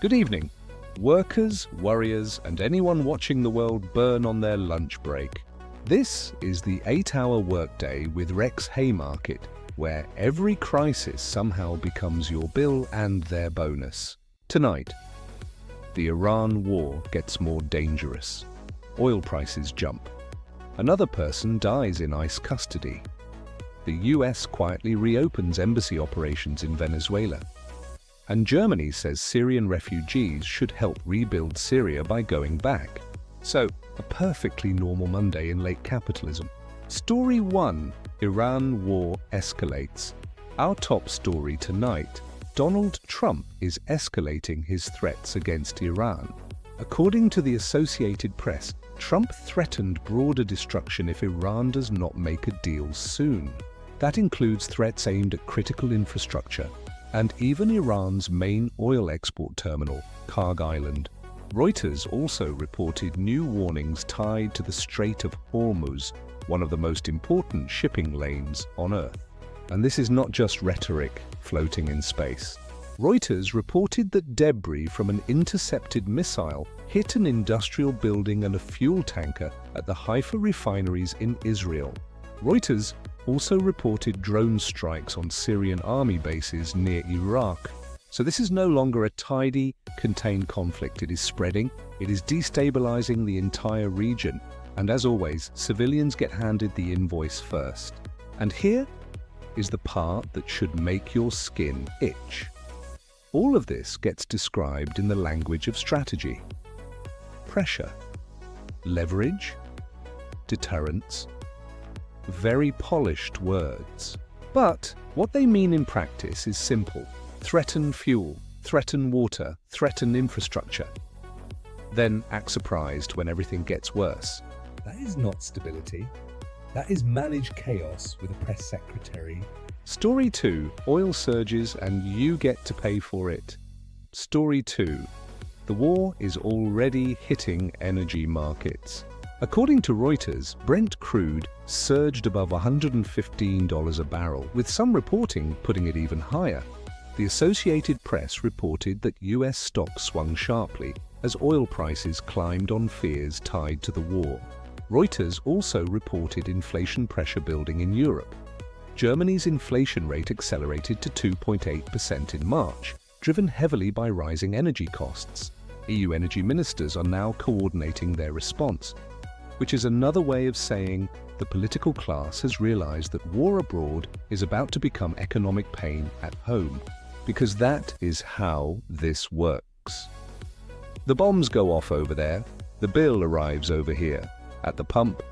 Good evening, workers, warriors, and anyone watching the world burn on their lunch break. This is the 8-hour workday with Rex Haymarket, where every crisis somehow becomes your bill and their bonus. Tonight, the Iran war gets more dangerous. Oil prices jump. Another person dies in ICE custody. The US quietly reopens embassy operations in Venezuela. And Germany says Syrian refugees should help rebuild Syria by going back. So, a perfectly normal Monday in late capitalism. Story 1. Iran war escalates. Our top story tonight. Donald Trump is escalating his threats against Iran. According to the Associated Press, Trump threatened broader destruction if Iran does not make a deal soon. That includes threats aimed at critical infrastructure and even Iran's main oil export terminal, Karg Island. Reuters also reported new warnings tied to the Strait of Hormuz, one of the most important shipping lanes on Earth. And this is not just rhetoric floating in space. Reuters reported that debris from an intercepted missile hit an industrial building and a fuel tanker at the Haifa refineries in Israel. Reuters also reported drone strikes on Syrian army bases near Iraq. So this is no longer a tidy, contained conflict. It is spreading, it is destabilizing the entire region, and as always, civilians get handed the invoice first. And here is the part that should make your skin itch. All of this gets described in the language of strategy. Pressure, leverage, deterrence, very polished words. But what they mean in practice is simple. Threaten fuel, threaten water, threaten infrastructure. Then act surprised when everything gets worse. That is not stability. That is managed chaos with a press secretary. Story 2. Oil surges and you get to pay for it. Story 2. The war is already hitting energy markets. According to Reuters, Brent crude surged above $115 a barrel, with some reporting putting it even higher. The Associated Press reported that US stocks swung sharply as oil prices climbed on fears tied to the war. Reuters also reported inflation pressure building in Europe. Germany's inflation rate accelerated to 2.8% in March, driven heavily by rising energy costs. EU energy ministers are now coordinating their response, which is another way of saying the political class has realized that war abroad is about to become economic pain at home, because that is how this works. The bombs go off over there, the bill arrives over here, at the pump,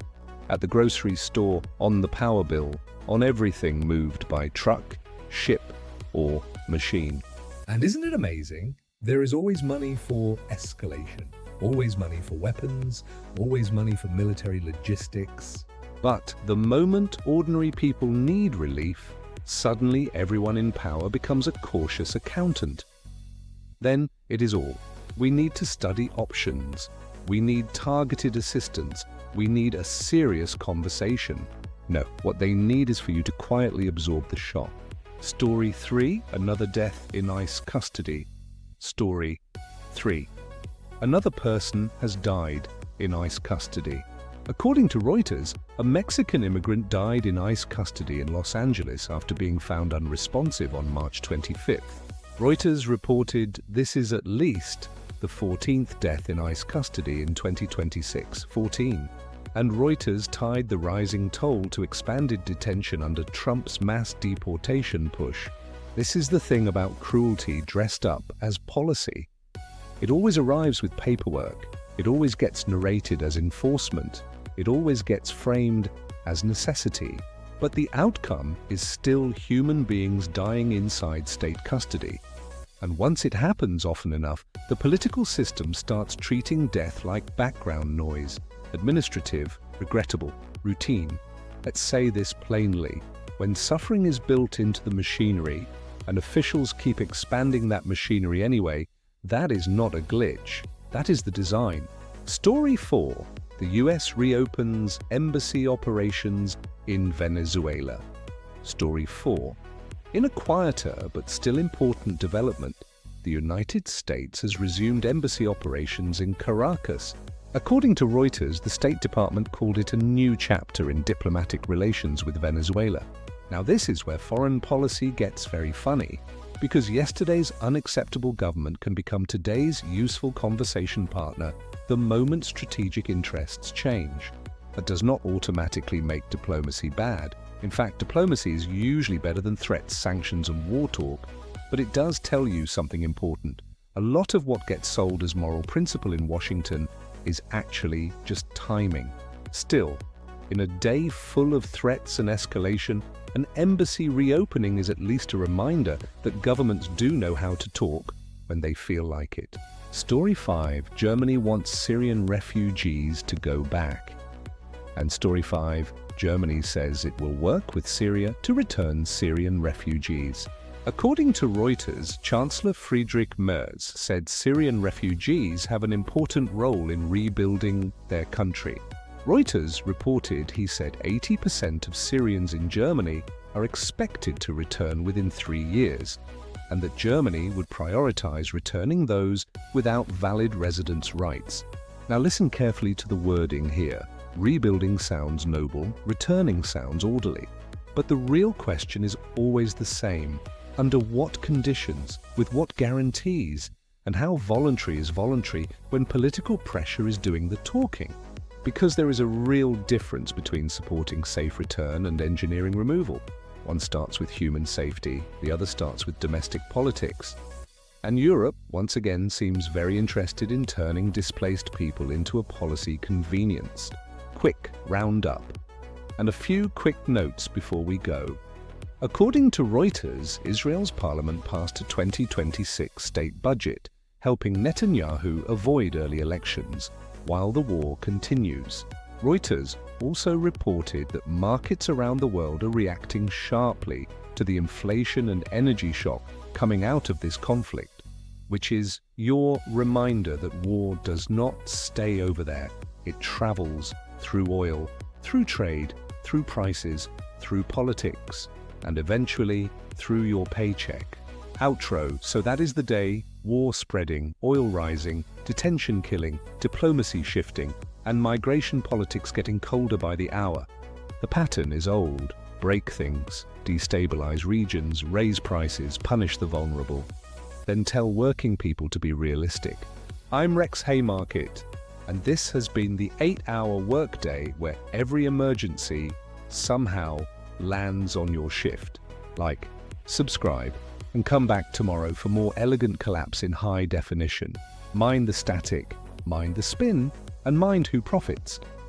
at the grocery store, on the power bill, on everything moved by truck, ship, or machine. And isn't it amazing? There is always money for escalation. Always money for weapons, always money for military logistics. But the moment ordinary people need relief, suddenly everyone in power becomes a cautious accountant. Then it is all. We need to study options. We need targeted assistance. We need a serious conversation. No, what they need is for you to quietly absorb the shock. Story 3. Another death in ICE custody. Story 3. Another person has died in ICE custody. According to Reuters, a Mexican immigrant died in ICE custody in Los Angeles after being found unresponsive on March 25th. Reuters reported this is at least the 14th death in ICE custody in 2026, 14. And Reuters tied the rising toll to expanded detention under Trump's mass deportation push. This is the thing about cruelty dressed up as policy. It always arrives with paperwork. It always gets narrated as enforcement. It always gets framed as necessity. But the outcome is still human beings dying inside state custody. And once it happens often enough, the political system starts treating death like background noise, administrative, regrettable, routine. Let's say this plainly. When suffering is built into the machinery, and officials keep expanding that machinery anyway, that is not a glitch. That is the design. Story 4. The US reopens embassy operations in Venezuela. Story 4. In a quieter but still important development, the United States has resumed embassy operations in Caracas. According to Reuters, the State Department called it a new chapter in diplomatic relations with Venezuela. Now this is where foreign policy gets very funny, because yesterday's unacceptable government can become today's useful conversation partner the moment strategic interests change. That does not automatically make diplomacy bad. In fact, diplomacy is usually better than threats, sanctions, and war talk, but it does tell you something important. A lot of what gets sold as moral principle in Washington is actually just timing. Still, in a day full of threats and escalation, an embassy reopening is at least a reminder that governments do know how to talk when they feel like it. Story 5. Germany wants Syrian refugees to go back. And Story 5. Germany says it will work with Syria to return Syrian refugees. According to Reuters, Chancellor Friedrich Merz said Syrian refugees have an important role in rebuilding their country. Reuters reported he said 80% of Syrians in Germany are expected to return within 3 years, and that Germany would prioritize returning those without valid residence rights. Now listen carefully to the wording here. Rebuilding sounds noble, returning sounds orderly. But the real question is always the same. Under what conditions, with what guarantees, and how voluntary is voluntary when political pressure is doing the talking? Because there is a real difference between supporting safe return and engineering removal. One starts with human safety, the other starts with domestic politics. And Europe, once again, seems very interested in turning displaced people into a policy convenience. Quick roundup. And a few quick notes before we go. According to Reuters, Israel's parliament passed a 2026 state budget, helping Netanyahu avoid early elections while the war continues. Reuters also reported that markets around the world are reacting sharply to the inflation and energy shock coming out of this conflict, which is your reminder that war does not stay over there. It travels through oil, through trade, through prices, through politics, and eventually through your paycheck. Outro. So that is the day. War spreading, oil rising, detention killing, diplomacy shifting, and migration politics getting colder by the hour. The pattern is old. Break things, destabilize regions, raise prices, punish the vulnerable. Then tell working people to be realistic. I'm Rex Haymarket, and this has been the 8-hour workday where every emergency somehow lands on your shift. Like, subscribe, and come back tomorrow for more elegant collapse in high definition. Mind the static, mind the spin, and mind who profits.